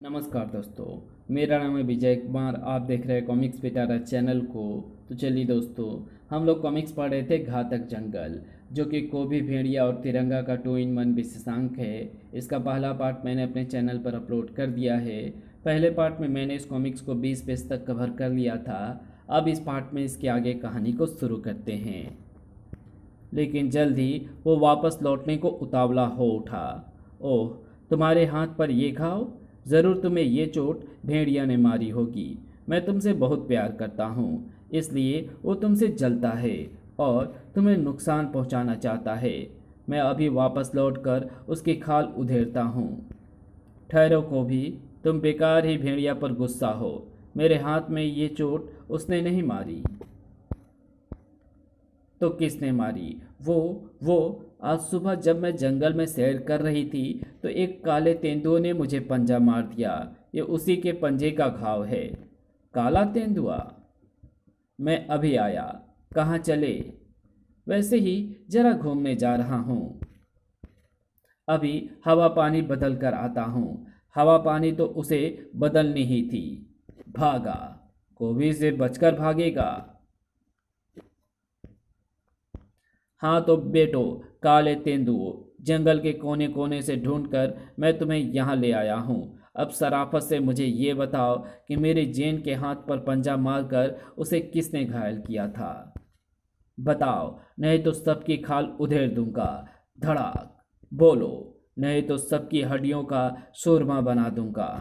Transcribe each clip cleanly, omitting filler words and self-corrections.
नमस्कार दोस्तों। मेरा नाम है विजय कुमार। आप देख रहे हैं कॉमिक्स पिटारा चैनल को। तो चलिए दोस्तों, हम लोग कॉमिक्स पढ़ रहे थे घातक जंगल, जो कि कोभी भेड़िया और तिरंगा का 2-in-1 विशेषांक है। इसका पहला पार्ट मैंने अपने चैनल पर अपलोड कर दिया है। पहले पार्ट में मैंने इस कॉमिक्स को 20 पेज तक कवर कर लिया था। अब इस पार्ट में इसके आगे कहानी को शुरू करते हैं, लेकिन जल्द ही वो वापस लौटने को उतावला हो उठा। ओह, तुम्हारे हाथ पर ये घाव, ज़रूर तुम्हें ये चोट भेड़िया ने मारी होगी। मैं तुमसे बहुत प्यार करता हूँ, इसलिए वो तुमसे जलता है और तुम्हें नुकसान पहुँचाना चाहता है। मैं अभी वापस लौटकर उसकी खाल उधेड़ता हूँ। ठहरो को भी, तुम बेकार ही भेड़िया पर गुस्सा हो। मेरे हाथ में ये चोट उसने नहीं मारी तो किसने मारी? वो आज सुबह जब मैं जंगल में सैर कर रही थी तो एक काले तेंदुए ने मुझे पंजा मार दिया। ये उसी के पंजे का घाव है। काला तेंदुआ? मैं अभी आया। कहाँ चले? वैसे ही जरा घूमने जा रहा हूँ। अभी हवा पानी बदल कर आता हूँ। हवा पानी तो उसे बदलनी ही थी। भागा। कोभी से बचकर भागेगा। हाँ तो बेटो, काले तेंदुओ, जंगल के कोने कोने से ढूंढकर मैं तुम्हें यहाँ ले आया हूँ। अब शराफत से मुझे ये बताओ कि मेरे जेन के हाथ पर पंजा मारकर उसे किसने घायल किया था? बताओ, नहीं तो सबकी खाल उधेड़ दूंगा। धड़ाक। बोलो, नहीं तो सबकी हड्डियों का शूरमा बना दूंगा।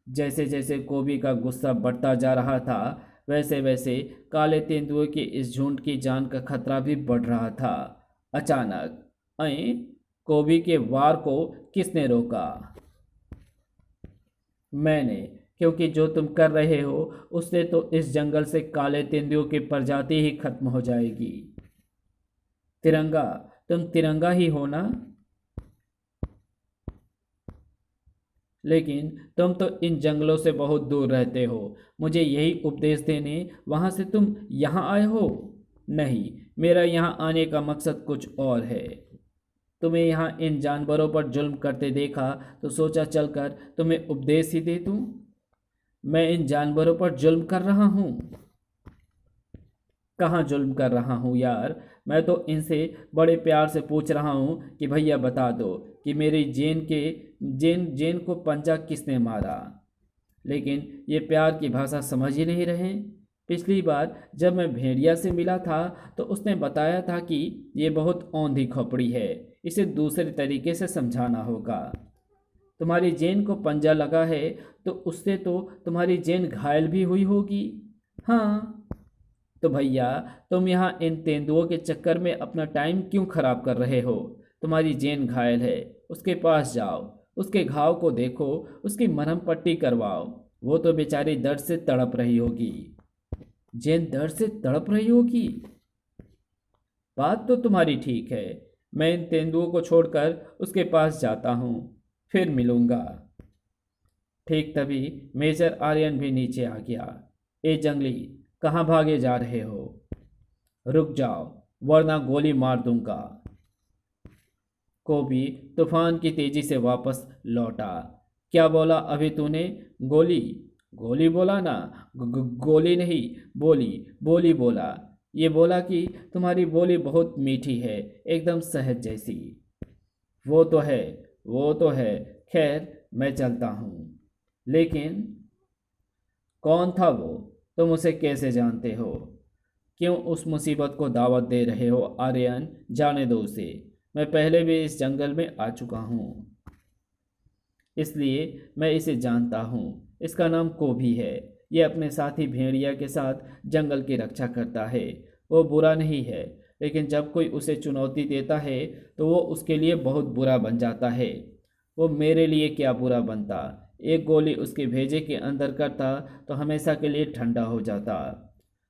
जैसे जैसे कोबी का गुस्सा बढ़ता जा रहा था, वैसे वैसे काले तेंदुए के इस झुंड की जान का खतरा भी बढ़ रहा था। अचानक अय कोबी के वार को किसने रोका? मैंने, क्योंकि जो तुम कर रहे हो उससे तो इस जंगल से काले तेंदुओं की प्रजाति ही खत्म हो जाएगी। तिरंगा, तुम तिरंगा ही हो ना? लेकिन तुम तो इन जंगलों से बहुत दूर रहते हो। मुझे यही उपदेश देने वहां से तुम यहाँ आए हो? नहीं, मेरा यहाँ आने का मकसद कुछ और है। तुम्हें यहाँ इन जानवरों पर जुल्म करते देखा तो सोचा चलकर तुम्हें उपदेश ही दे दूँ। मैं इन जानवरों पर जुल्म कर रहा हूँ? कहाँ जुल्म कर रहा हूँ यार? मैं तो इनसे बड़े प्यार से पूछ रहा हूँ कि भैया बता दो कि मेरी जेन जेन को पंजा किसने मारा। लेकिन ये प्यार की भाषा समझ ही नहीं रहे। पिछली बार जब मैं भेड़िया से मिला था तो उसने बताया था कि ये बहुत औंधी खोपड़ी है, इसे दूसरे तरीके से समझाना होगा। तुम्हारी जेन को पंजा लगा है तो उससे तो तुम्हारी जेन घायल भी हुई होगी। हाँ, तो भैया, तुम यहाँ इन तेंदुओं के चक्कर में अपना टाइम क्यों खराब कर रहे हो? तुम्हारी जेन घायल है, उसके पास जाओ, उसके घाव को देखो, उसकी मरहम पट्टी करवाओ। वो तो बेचारी दर्द से तड़प रही होगी। जेन दर्द से तड़प रही होगी? बात तो तुम्हारी ठीक है। मैं इन तेंदुओं को छोड़कर उसके पास जाता हूँ, फिर मिलूंगा। ठीक तभी मेजर आर्यन भी नीचे आ गया। ए जंगली, कहाँ भागे जा रहे हो? रुक जाओ, वरना गोली मार दूंगा। कोबी तूफान की तेजी से वापस लौटा। क्या बोला अभी तूने? गोली? गोली बोला ना, गोली नहीं, बोली। बोली बोला। ये बोला कि तुम्हारी बोली बहुत मीठी है, एकदम शहद जैसी। वो तो है, वो तो है। खैर, मैं चलता हूँ। लेकिन कौन था वो? तुम उसे कैसे जानते हो? क्यों उस मुसीबत को दावत दे रहे हो आर्यन? जाने दो उसे। मैं पहले भी इस जंगल में आ चुका हूँ, इसलिए मैं इसे जानता हूँ। इसका नाम कोभी है। ये अपने साथी भेड़िया के साथ जंगल की रक्षा करता है। वो बुरा नहीं है, लेकिन जब कोई उसे चुनौती देता है तो वो उसके लिए बहुत बुरा बन जाता है। वो मेरे लिए क्या बुरा बनता? एक गोली उसके भेजे के अंदर करता तो हमेशा के लिए ठंडा हो जाता।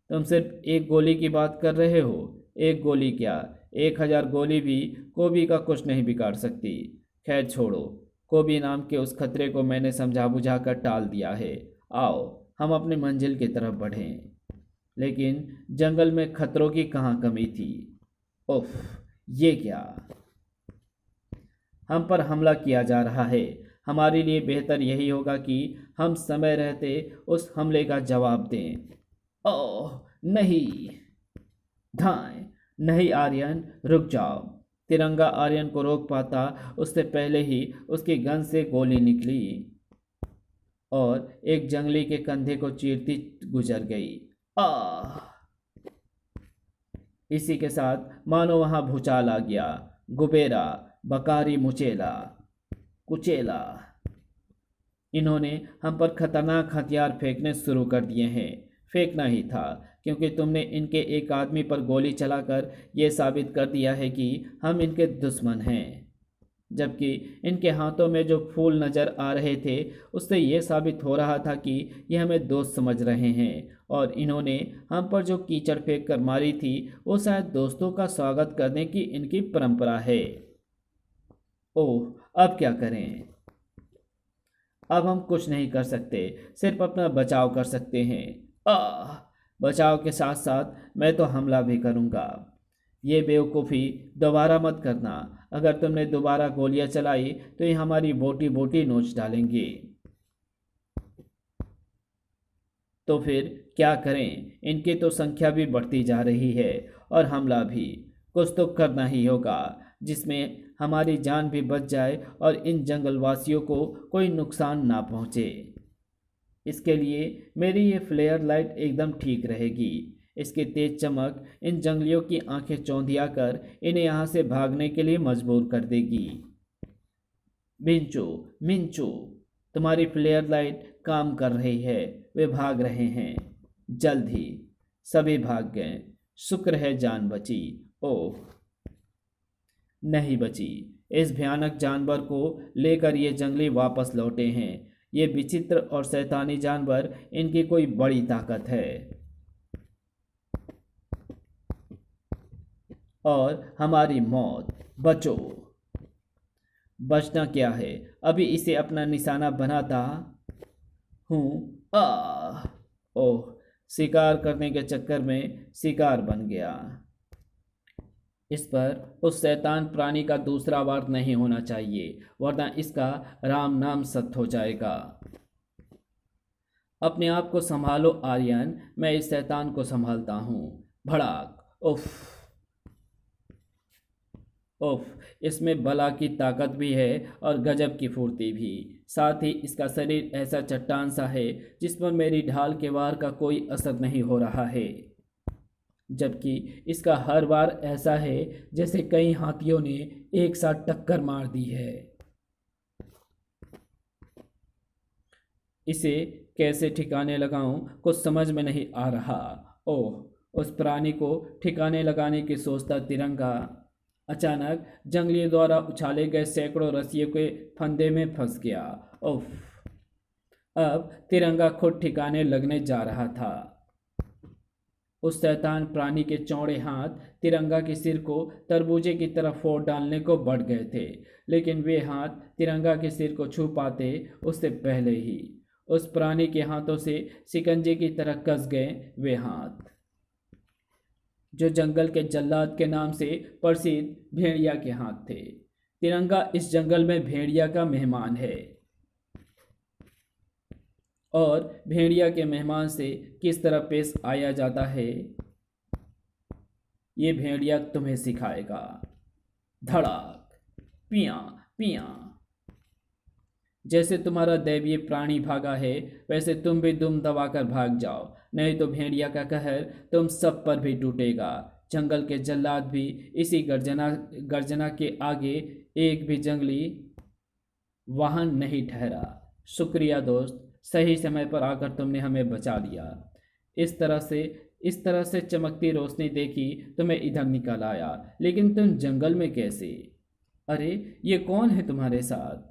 तुम सिर्फ एक गोली की बात कर रहे हो। एक गोली क्या, 1000 गोली भी कोबी का कुछ नहीं बिगाड़ सकती। खैर छोड़ो, कोबी नाम के उस खतरे को मैंने समझा बुझा कर टाल दिया है। आओ, हम अपनी मंजिल की तरफ बढ़ें। लेकिन जंगल में खतरों की कहाँ कमी थी? उफ, ये क्या? हम पर हमला किया जा रहा है। हमारे लिए बेहतर यही होगा कि हम समय रहते उस हमले का जवाब दें। ओह नहीं! धाएं! नहीं आर्यन, रुक जाओ। तिरंगा आर्यन को रोक पाता उससे पहले ही उसकी गन से गोली निकली और एक जंगली के कंधे को चीरती गुजर गई। आह! इसी के साथ मानो वहां भूचाल आ गया। गुबेरा, बकारी, मुचेला, कुचेला, इन्होंने हम पर खतरनाक हथियार फेंकने शुरू कर दिए हैं। फेंकना ही था, क्योंकि तुमने इनके एक आदमी पर गोली चलाकर यह साबित कर दिया है कि हम इनके दुश्मन हैं। जबकि इनके हाथों में जो फूल नजर आ रहे थे उससे यह साबित हो रहा था कि ये हमें दोस्त समझ रहे हैं, और इन्होंने हम पर जो कीचड़ फेंक कर मारी थी वो शायद दोस्तों का स्वागत करने की इनकी परंपरा है। ओह, अब क्या करें? अब हम कुछ नहीं कर सकते, सिर्फ अपना बचाव कर सकते हैं। आह! बचाव के साथ साथ मैं तो हमला भी करूंगा। ये बेवकूफ़ी दोबारा मत करना। अगर तुमने दोबारा गोलियां चलाई तो ये हमारी बोटी बोटी नोच डालेंगे। तो फिर क्या करें? इनकी तो संख्या भी बढ़ती जा रही है और हमला भी। कुछ तो करना ही होगा जिसमें हमारी जान भी बच जाए और इन जंगलवासियों को कोई नुकसान ना पहुंचे। इसके लिए मेरी ये फ्लेयर लाइट एकदम ठीक रहेगी। इसकी तेज चमक इन जंगलियों की आंखें चौंधिया कर इन्हें यहाँ से भागने के लिए मजबूर कर देगी। मिंचू, मिंचू, तुम्हारी फ्लेयर लाइट काम कर रही है। वे भाग रहे हैं। जल्द ही सभी भाग गए। शुक्र है जान बची। ओह, नहीं बची। इस भयानक जानवर को लेकर ये जंगली वापस लौटे हैं। ये विचित्र और शैतानी जानवर इनकी कोई बड़ी ताकत है। और हमारी मौत। बचो! बचना क्या है, अभी इसे अपना निशाना बनाता हूँ। आह! ओह, शिकार करने के चक्कर में शिकार बन गया। इस पर उस शैतान प्राणी का दूसरा वार नहीं होना चाहिए, वरना इसका राम नाम सत्य हो जाएगा। अपने आप को संभालो आर्यन, मैं इस शैतान को संभालता हूँ। भड़ाक! उफ! उफ! इसमें बला की ताकत भी है और गजब की फुर्ती भी। साथ ही इसका शरीर ऐसा चट्टान सा है जिस पर मेरी ढाल के वार का कोई असर नहीं हो रहा है, जबकि इसका हर बार ऐसा है जैसे कई हाथियों ने एक साथ टक्कर मार दी है। इसे कैसे ठिकाने लगाऊं, कुछ समझ में नहीं आ रहा। ओह! उस प्राणी को ठिकाने लगाने की सोचता तिरंगा अचानक जंगलियों द्वारा उछाले गए सैकड़ों रस्सियों के फंदे में फंस गया। उफ! अब तिरंगा खुद ठिकाने लगने जा रहा था। उस शैतान प्राणी के चौड़े हाथ तिरंगा के सिर को तरबूजे की तरफ फोड़ डालने को बढ़ गए थे, लेकिन वे हाथ तिरंगा के सिर को छू पाते उससे पहले ही उस प्राणी के हाथों से शिकंजे की तरह कस गए वे हाथ, जो जंगल के जल्लाद के नाम से प्रसिद्ध भेड़िया के हाथ थे। तिरंगा इस जंगल में भेड़िया का मेहमान है, और भेड़िया के मेहमान से किस तरह पेश आया जाता है ये भेड़िया तुम्हें सिखाएगा। धड़ाक! पिया पिया! जैसे तुम्हारा दैवीय प्राणी भागा है वैसे तुम भी दुम दबाकर भाग जाओ, नहीं तो भेड़िया का कहर तुम सब पर भी टूटेगा। जंगल के जल्लाद भी इसी गर्जना के आगे एक भी जंगली वाहन नहीं ठहरा। शुक्रिया दोस्त, सही समय पर आकर तुमने हमें बचा लिया। इस तरह से चमकती रोशनी देखी तो मैं इधर निकल आया, लेकिन तुम जंगल में कैसे? अरे, ये कौन है तुम्हारे साथ?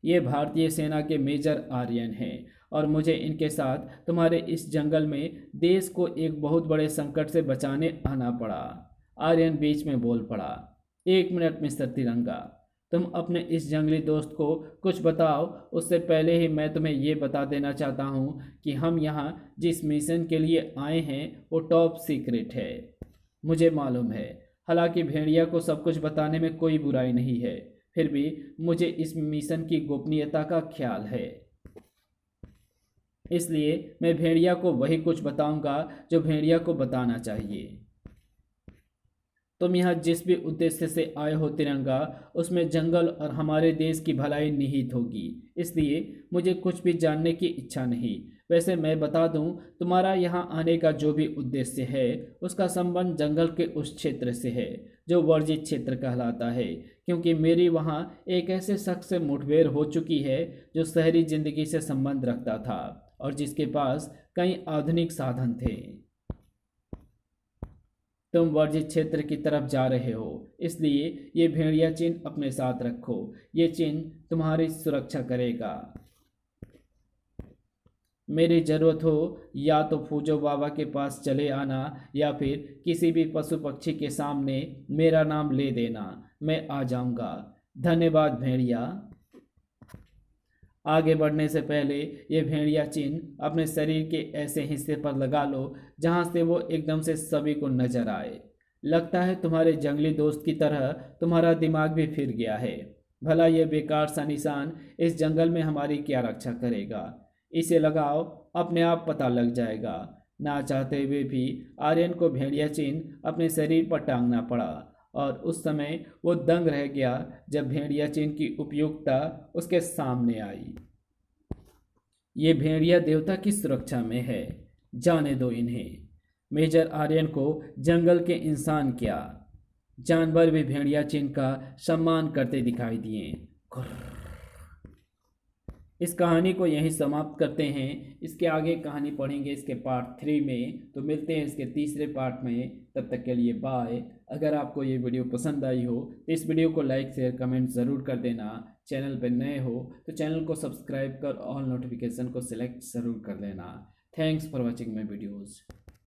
ये भारतीय सेना के मेजर आर्यन हैं, और मुझे इनके साथ तुम्हारे इस जंगल में देश को एक बहुत बड़े संकट से बचाने आना पड़ा। आर्यन बीच में बोल पड़ा। एक मिनट मिस्टर तिरंगा, तुम अपने इस जंगली दोस्त को कुछ बताओ। उससे पहले ही मैं तुम्हें ये बता देना चाहता हूँ कि हम यहाँ जिस मिशन के लिए आए हैं वो टॉप सीक्रेट है। मुझे मालूम है, हालांकि भेड़िया को सब कुछ बताने में कोई बुराई नहीं है, फिर भी मुझे इस मिशन की गोपनीयता का ख्याल है, इसलिए मैं भेड़िया को वही कुछ बताऊंगा जो भेड़िया को बताना चाहिए। तुम यहाँ जिस भी उद्देश्य से आए हो तिरंगा, उसमें जंगल और हमारे देश की भलाई निहित होगी, इसलिए मुझे कुछ भी जानने की इच्छा नहीं। वैसे मैं बता दूं, तुम्हारा यहाँ आने का जो भी उद्देश्य है उसका संबंध जंगल के उस क्षेत्र से है जो वर्जित क्षेत्र कहलाता है, क्योंकि मेरी वहाँ एक ऐसे शख्स से मुठभेड़ हो चुकी है जो शहरी जिंदगी से संबंध रखता था और जिसके पास कई आधुनिक साधन थे। तुम वर्जित क्षेत्र की तरफ जा रहे हो, इसलिए ये भेड़िया चिन्ह अपने साथ रखो। ये चिन्ह तुम्हारी सुरक्षा करेगा। मेरी ज़रूरत हो या तो फूजो बाबा के पास चले आना या फिर किसी भी पशु पक्षी के सामने मेरा नाम ले देना, मैं आ जाऊंगा। धन्यवाद भेड़िया। आगे बढ़ने से पहले ये भेड़िया चिन्ह अपने शरीर के ऐसे हिस्से पर लगा लो जहाँ से वो एकदम से सभी को नजर आए। लगता है तुम्हारे जंगली दोस्त की तरह तुम्हारा दिमाग भी फिर गया है। भला ये बेकार सा निशान इस जंगल में हमारी क्या रक्षा करेगा? इसे लगाओ, अपने आप पता लग जाएगा। ना चाहते हुए भी आर्यन को भेड़िया चिन्ह अपने शरीर पर टांगना पड़ा और उस समय वो दंग रह गया जब भेड़िया चिन्ह की उपयुक्तता उसके सामने आई। ये भेड़िया देवता की सुरक्षा में है, जाने दो इन्हें। मेजर आर्यन को जंगल के इंसान क्या, जानवर भी भेड़िया चिन्ह का सम्मान करते दिखाई दिए। इस कहानी को यहीं समाप्त करते हैं। इसके आगे कहानी पढ़ेंगे इसके पार्ट 3 में, तो मिलते हैं इसके तीसरे पार्ट में। तब तक के लिए बाय। अगर आपको ये वीडियो पसंद आई हो तो इस वीडियो को लाइक शेयर कमेंट ज़रूर कर देना। चैनल पर नए हो तो चैनल को सब्सक्राइब कर ऑल नोटिफिकेशन को सिलेक्ट ज़रूर कर लेना। Thanks for watching my videos.